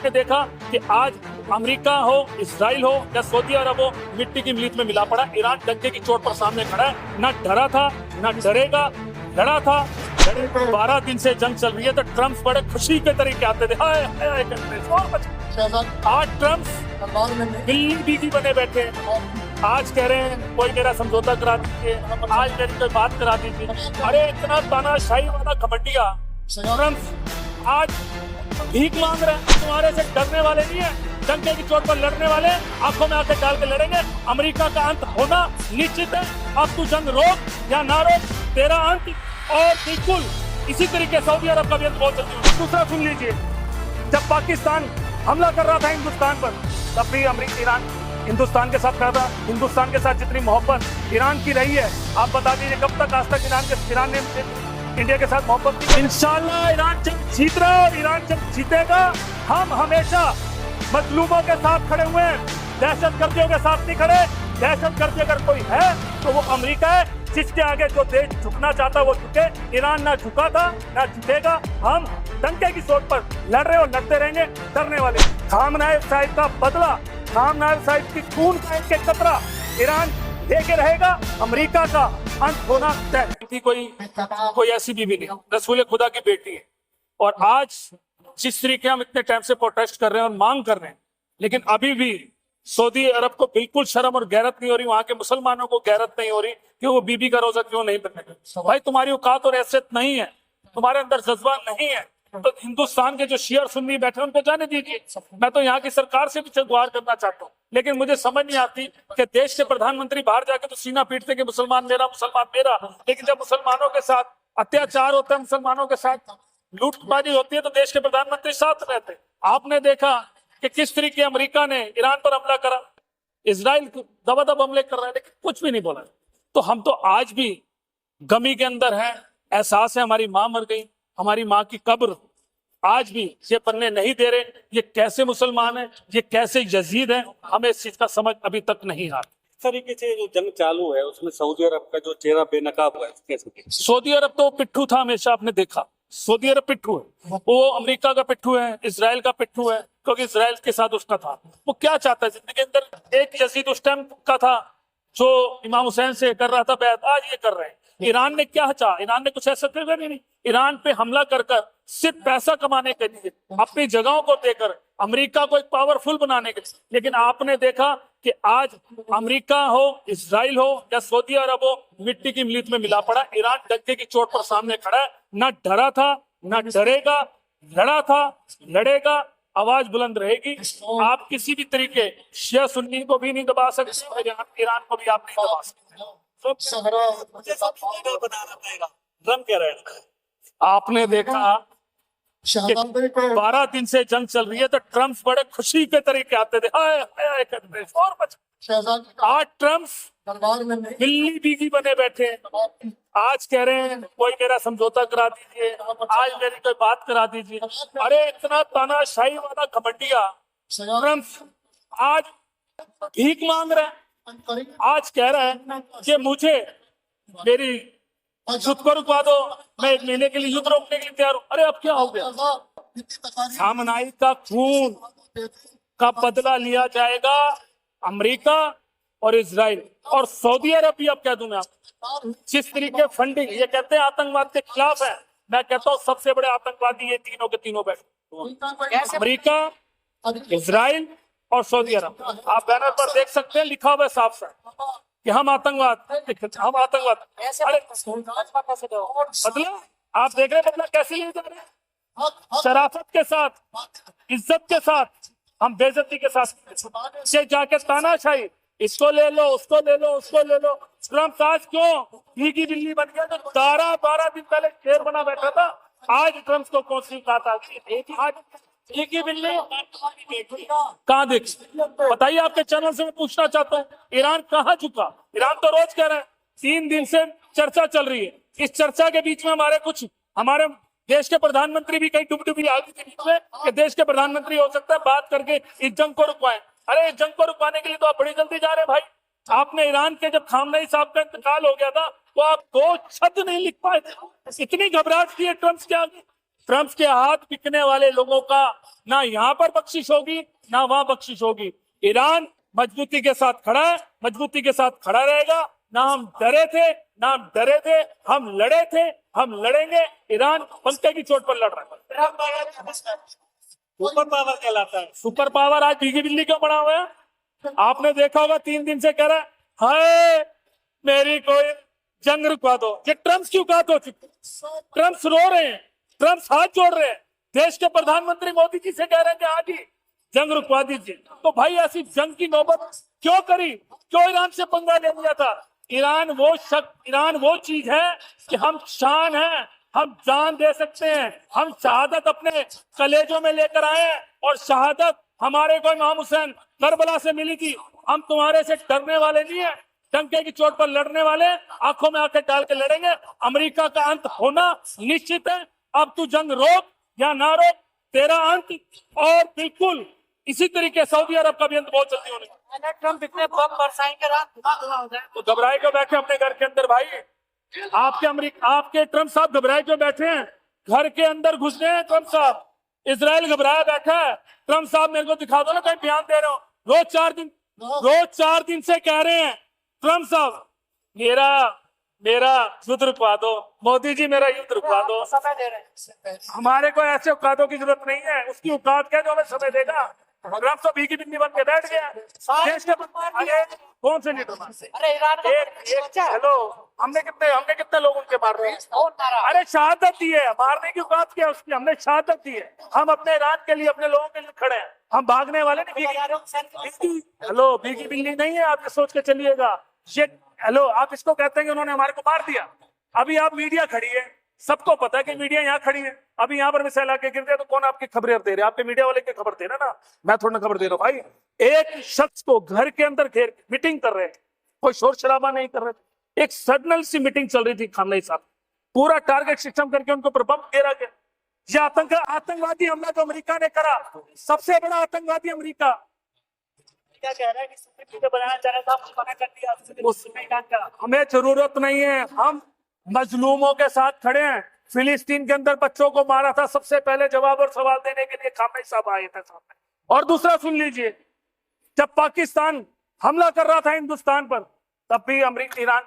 आपने देखा कि आज अमेरिका हो, इजराइल हो या सऊदी अरब हो, मिट्टी की मिलीत में मिला पड़ा। ईरान डंके की चोट पर सामने खड़ा है, ना डरा था ना डरेगा, लड़ा था। 12 दिन से जंग चल रही है तो ट्रम्प बड़े खुशी के तरीके आते थे, हाय हाय करते। आज ट्रम्प बिल्ली बीगी बने बैठे हैं। आज कह रहे हैं कोई मेरा समझौता करा दीजिए, आज मेरी कोई बात करा दीजिए। अरे इतना तानाशाही वाला घमंडिया ट्रम्प आज भीख मांग रहे हैं। तुम्हारे से डरने वाले नहीं है, डंके की चोट पर लड़ने वाले आंखों में आंखें डाल के लड़ेंगे। अमेरिका का अंत होना निश्चित है। अब तू जंग रोक या ना रोक, तेरा अंत। और बिल्कुल इसी तरीके सऊदी अरब का भी अंत बहुत जल्दी होगा। दूसरा सुन लीजिए, जब पाकिस्तान हमला कर रहा था हिंदुस्तान पर, तब भी अमेरिका ईरान हिंदुस्तान के साथ खड़ा था। हिंदुस्तान के साथ जितनी मोहब्बत ईरान की रही है, आप बता दीजिए कब तक आज तक ईरान ने इंडिया के साथ मोहब्बत की। इंशाल्लाह ईरान जब जीत रहा है और ईरान जब जीतेगा, हम हमेशा मजलूमों के साथ खड़े हुए हैं, दहशतगर्दियों के साथ नहीं खड़े। दहशतगर्दी अगर कोई है तो वो अमेरिका है, जिसके आगे जो देश झुकना चाहता है वो झुके। ईरान ना झुका था ना झुकेगा। हम डंके की चोट पर लड़ रहे और लड़ते रहेंगे, डरने वाले। खामनाई साहिब का बदला, खामनाई साहिब की खून का एक कतरा ईरान लेके रहेगा। अमेरिका का अंत होना तय। कोई ऐसी बीवी नहीं, रसूल खुदा की बेटी है। और आज जिस तरीके हम इतने टाइम से प्रोटेस्ट कर रहे हैं और मांग कर रहे हैं, लेकिन अभी भी सऊदी अरब को बिल्कुल शर्म और गैरत नहीं हो रही, वहां के मुसलमानों को गैरत नहीं हो रही कि वो बीबी का रोजा क्यों नहीं बनेगा। भाई तुम्हारी औकात और हैसियत नहीं है, तुम्हारे अंदर जज्बा नहीं है, तो हिंदुस्तान के जो शिया और सुन्नी बैठे उनको जाने दीजिए। मैं तो यहाँ की सरकार से भी गुहार करना चाहता हूँ, लेकिन मुझे समझ नहीं आती कि देश के प्रधानमंत्री बाहर जाके तो सीना पीटते कि मुसलमान मेरा, मुसलमान मेरा, लेकिन जब मुसलमानों के साथ अत्याचार होता है, मुसलमानों के साथ लूटबाजी होती है, तो देश के प्रधानमंत्री साथ रहते। आपने देखा कि किस तरीके अमेरिका ने ईरान पर हमला करा, इजराइल दबादब हमले कर रहा है, लेकिन कुछ भी नहीं बोला। तो हम तो आज भी गमी के अंदर हैं, एहसास है हमारी माँ मर गई, हमारी माँ की कब्र आज भी ये पन्ने नहीं दे रहे। ये कैसे मुसलमान है, ये कैसे यजीद है, हमें इस चीज का समझ अभी तक नहीं आ रहा। तरीके से जो जंग चालू है उसमें सऊदी अरब का जो चेहरा बेनकाब है कैसे? सऊदी अरब तो पिट्ठू था हमेशा, आपने देखा सऊदी अरब पिट्ठू है, वो अमेरिका का पिट्ठू है, इजराइल का पिट्ठू है, क्योंकि इजराइल के साथ उसका था। वो क्या चाहता है जिंदगी के अंदर? एक यजीद उस टाइम का था जो इमाम हुसैन से कर रहा था बैत, आज ये कर रहे हैं। ईरान ने क्या चाहा? ईरान ने कुछ ऐसा कर नहीं। ईरान पे हमला कर सिर्फ पैसा कमाने के लिए, अपनी जगहों को देकर अमेरिका को एक पावरफुल बनाने के लिए। लेकिन आपने देखा कि आज अमेरिका हो, इजराइल हो या सऊदी अरब हो, मिट्टी की मिलीत में मिला पड़ा। ईरान डंके की चोट पर सामने खड़ा है, ना डरा था ना डरेगा, लड़ा था, लड़ेगा, आवाज बुलंद रहेगी। आप किसी भी तरीके शिया सुन्नी को भी नहीं दबा सकते, ईरान को भी आप नहीं दबा सकते। ट्रम्प कह रहे हैं, आपने देखा 12 दिन से जंग चल रही है तो ट्रम्प बड़े खुशी के तरीके आते थे, हाय हाय करते। आज ट्रम्प बिल्ली बीगी बने बैठे हैं। आज कह रहे हैं कोई मेरा समझौता करा दीजिए, आज मेरी कोई बात करा दीजिए। अरे इतना तानाशाही वाला घमंडिया ट्रम्प आज भीख मांग रहा है। आज कह रहा है कि मुझे मेरी युद्ध को रुकवा दो, मैं 1 महीने के लिए युद्ध रोकने के लिए तैयार हूँ। अरे अब क्या हो गया? खामनाई का खून का बदला लिया जाएगा। अमेरिका और इजराइल और सऊदी अरब भी, अब कह दूं मैं आपको, जिस तरीके फंडिंग, ये कहते हैं आतंकवाद के खिलाफ है, मैं कहता हूँ सबसे बड़े आतंकवादी ये तीनों के तीनों बैठे, अमेरिका, इजराइल और सऊदी अरब। आप बैनर पर देख सकते हैं, लिखा हुआ है साफ साफ कि हम आतंकवाद, हम आतंकवाद। अरे बदला आप देख रहे हैं, बदला कैसे लिए जा रहे हैं? शराफत के साथ, इज्जत के साथ, हम बेइज्जती के साथ से जाके तानाशाही, इसको ले लो, उसको ले लो, उसको ले लो। ट्रम्प आज क्यों भीगी बिल्ली बन गया? तो 12 दिन पहले शेर बना बैठा था, आज ट्रम्प को कौन सी बात आ गई? आज भीगी बिल्ली कहाँ देख? बताइए, आपके चैनल से मैं पूछना चाहता हूँ, ईरान कहाँ झुका? ईरान तो रोज कह रहे हैं, 3 दिन से चर्चा चल रही है। इस चर्चा के बीच में हमारे देश के प्रधानमंत्री भी कहीं डुबडुबी आ गई थी बीच में कि देश के प्रधानमंत्री हो सकता है बात करके इस जंग को रुकवाएं। अरे इस जंग को रुकवाने के लिए तो आप बड़ी जल्दी जा रहे हैं भाई। आपने ईरान के जब खामनेई साहब का इंतकाल हो गया था तो आप 2 शब्द नहीं लिख पाए थे, इतनी घबराहट थी ट्रम्प के आगे। ट्रम्प के हाथ बिकने वाले लोगों का ना यहाँ पर बख्शिश होगी ना वहां बख्शिश होगी। ईरान मजबूती के साथ खड़ा है, मजबूती के साथ खड़ा रहेगा। ना हम डरे थे, ना हम डरे थे, हम लड़े थे, हम लड़ेंगे। ईरान पंखे की चोट पर लड़ रहा है। सुपर पावर कहलाता है। सुपर पावर आज भीगी बिल्ली क्यों बना हुआ है? आपने देखा होगा 3 दिन से कह रहा है हाय मेरी कोई जंग रुकवा दो। ये ट्रम्प की औकात हो चुकी है। ट्रम्प रो रहे हैं, ट्रम्प हाथ जोड़ रहे हैं, देश के प्रधानमंत्री मोदी जी से कह रहे हैं कि हाँ जी जंग रुकवा दीजिए। तो भाई ऐसी जंग की नौबत क्यों करी? क्यों ईरान से पंगा ले लिया था? ईरान वो चीज है कि हम शान हैं, हम जान दे सकते हैं, हम शहादत अपने कलेजों में लेकर आए हैं। और शहादत हमारे को इमाम हुसैन करबला से मिली थी। हम तुम्हारे से डरने वाले नहीं है, डंके की चोट पर लड़ने वाले, आंखों में आंखें डाल के लड़ेंगे। अमेरिका का अंत होना निश्चित है। अब तू जंग रोक या ना रोक, तेरा अंत और बिल्कुल इसी तरीके सऊदी अरब का भी अंत बहुत जल्दी होने वाला है। ट्रम्प इतने बम बरसाएंगे रात दिमाग खराब हो जाए। तो घबराए क्यों बैठे अपने घर के अंदर भाई? आपके ट्रम्प साहब घबराए क्यों बैठे हैं? घर के अंदर घुसने हैं ट्रम्प साहब। इजराइल घबराया बैठा है। ट्रम्प साहब मेरे को दिखा दो ना कहीं बयान दे रहे हो। रोज 4 दिन से कह रहे हैं ट्रम्प साहब मेरा युद्ध रुकवा दो, मोदी जी मेरा युद्ध रुकवा दो। समय दे रहे हैं। हमारे को ऐसे औकातों की जरूरत नहीं है। उसकी औकात क्या जो हमें समय देगा? ट्रम्प तो भीगी बिल्ली बन के बैठ गया। देश के अरे कौन से लीडर? अरे ईरान का हेलो, हमने कितने लोग उनके मार रहे हैं? अरे शहादत दी है, मारने की औकात क्या उसकी? हमने शहादत दी है। हम अपने ईरान के लिए, अपने लोगों के लिए खड़े हैं। हम भागने वाले नहीं। हेलो, भीगी बिल्ली नहीं है, आप ये सोच के चलिएगा। ये हेलो, आप इसको कहते हैं कि उन्होंने हमारे को मार दिया। अभी आप मीडिया खड़ी है, सबको पता है कि मीडिया यहाँ खड़ी है। अभी यहाँ पर मिसाइल आके गिर गया तो कौन आपकी खबरें दे रहे हैं? आपके मीडिया वाले की खबर दे रहे ना, मैं थोड़ा खबर दे रहा हूँ भाई। एक शख्स को घर के अंदर घेर मीटिंग कर रहे हैं, कोई शोर शराबा नहीं कर रहे। एक सडनल सी मीटिंग चल रही थी खामनेई साहब, पूरा टारगेट सिस्टम करके उनको पर बम गिरा गया। ये आतंकवादी हमला जो अमेरिका ने करा, सबसे बड़ा आतंकवादी अमेरिका। क्या कह रहा है कि बनाना चाह रहा था, मना कर दिया। हमें जरूरत नहीं है, हम मजलूमों के साथ खड़े हैं। फिलिस्तीन के अंदर बच्चों को मारा था, सबसे पहले जवाब और सवाल देने के लिए खामनेई साहब आए थे सामने। और दूसरा सुन लीजिए, जब पाकिस्तान हमला कर रहा था हिंदुस्तान पर, तब भी ईरान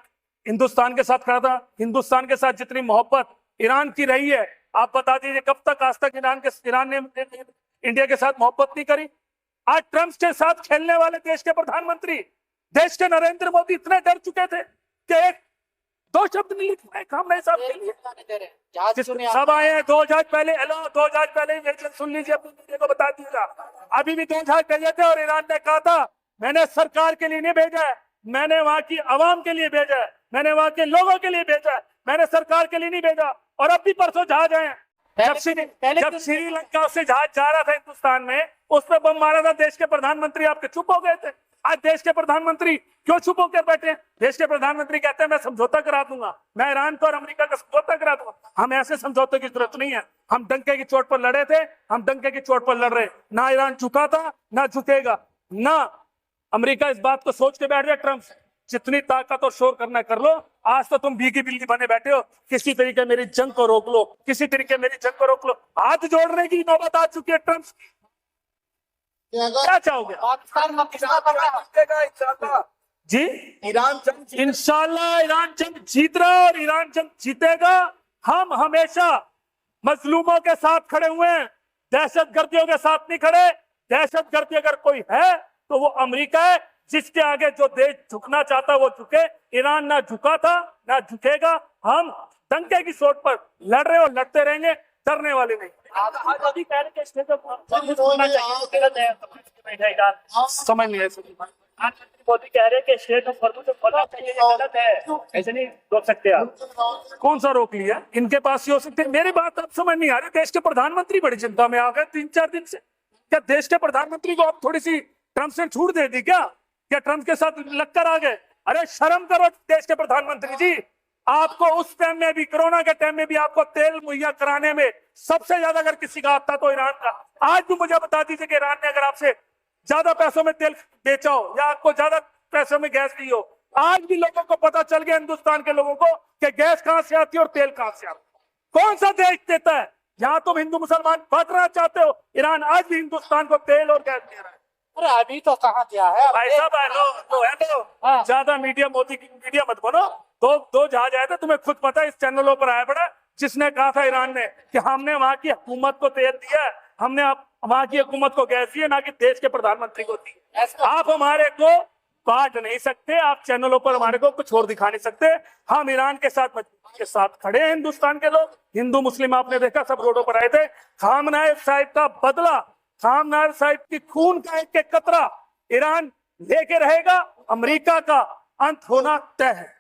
हिंदुस्तान के साथ खड़ा था। हिंदुस्तान के साथ जितनी मोहब्बत ईरान की रही है, आप बता दीजिए कब तक आज तक ईरान ने इंडिया के साथ मोहब्बत नहीं करी। आज ट्रम्प के साथ खेलने वाले देश के प्रधानमंत्री, देश के नरेंद्र मोदी इतने डर चुके थे कि एक 2 शब्द नहीं लिख पाए खामनेई साहब के लिए। सब आए हैं 2 जहाज पहले। हेलो, 2 जहाज पहले सुन लीजिए, अपनी मीडिया को बता दीजिएगा। अभी भी 2 जहाज भेजे थे और ईरान ने कहा था मैंने सरकार के लिए नहीं भेजा है, मैंने वहां की आवाम के लिए भेजा है, मैंने वहां के लोगों के लिए भेजा है, मैंने सरकार के लिए नहीं भेजा। और अब भी परसों जहाज आए। जब श्रीलंका से जहाज जा रहा था हिंदुस्तान में, उस पर बम मारा था देश के प्रधानमंत्री, आपके चुप हो गए थे। आज देश के प्रधानमंत्री क्यों चुप होकर बैठे? देश के प्रधानमंत्री कहते हैं मैं समझौता करा दूंगा, मैं ईरान को और अमेरिका का समझौता करा दूंगा। हम ऐसे समझौते की जरूरत नहीं है। हम डंके की चोट पर लड़े थे, हम डंके की चोट पर लड़ रहे। ना ईरान झुका था, ना झुकेगा। ना अमेरिका इस बात को सोच के बैठ जाए ट्रम्प जितनी ताकत और शोर करना कर लो। आज तो तुम भीगी बिल्ली बने बैठे हो, किसी तरीके मेरी जंग को रोक लो, किसी तरीके मेरी जंग को रोक लो। हाथ जोड़ने की नौबत आ चुकी है ट्रम्प की। क्या चाहोगे? जी, इंशाल्लाह ईरान जंग जीत रहा है और ईरान जंग जीतेगा। हम हमेशा मजलूमों के साथ खड़े हुए हैं, दहशतगर्दियों के साथ नहीं खड़े। दहशतगर्दी अगर कोई है तो वो अमेरिका है, जिसके आगे जो देश झुकना चाहता है वो झुके। ईरान ना झुका था, ना झुकेगा। हम डंके की चोट पर लड़ रहे और लड़ते रहेंगे, डरने वाले नहीं। समझ नहीं है, मोदी कह रहे हैं कि स्टेट ऑफ हॉर्मुज खोलना चाहिए, ये गलत है, ऐसे नहीं रोक सकते आप। कौन सा रोक लिया? इनके पास ही हो सकते। मेरी बात अब समझ नहीं आ रही। देश के प्रधानमंत्री बड़ी चिंता में आ गए 3-4 दिन से। क्या देश के प्रधानमंत्री को अब थोड़ी सी ट्रम्प से छूट दे दी क्या ट्रम्प के साथ लगकर आ गए? अरे शर्म करो देश के प्रधानमंत्री जी। आपको उस टाइम में भी, कोरोना के टाइम में भी, आपको तेल मुहैया कराने में सबसे ज्यादा अगर किसी का हाथ था तो ईरान का। आज भी मुझे बता दीजिए कि ईरान ने अगर आपसे ज्यादा पैसों में तेल बेचा हो या आपको ज्यादा पैसों में गैस दी हो, आज भी लोगों को पता चल गया, हिंदुस्तान के लोगों को, कि गैस कहां से आती है और तेल कहां से आता है। कौन सा देश देता है? यहाँ तुम हिंदू मुसलमान बांटना चाहते हो, ईरान आज भी हिंदुस्तान को तेल और गैस दे रहा है। अरे अभी तो कहाँ दिया है भाई साहब है तो हाँ। ज्यादा मीडिया मोदी की मीडिया मत बनो। दो जहाज आए थे, तुम्हें खुद पता है, इस चैनलों पर आया पड़ा, जिसने कहा था ईरान ने कि हमने वहां की हुकूमत को तेल दिया है, हमने वहां की हुकूमत को गैस दी है, ना कि देश के प्रधानमंत्री को दी। आप हमारे को बांट नहीं सकते, आप चैनलों पर हमारे को कुछ और दिखा नहीं सकते। हम ईरान के साथ मजबूती के साथ खड़े हैं, हिंदुस्तान के लोग, हिंदू मुस्लिम आपने देखा सब रोडों पर आए थे। खामनाए साहिब का बदला, खामनाए साहिब की खून का एक एक कतरा ईरान लेके रहेगा। अमेरिका का अंत होना तय है।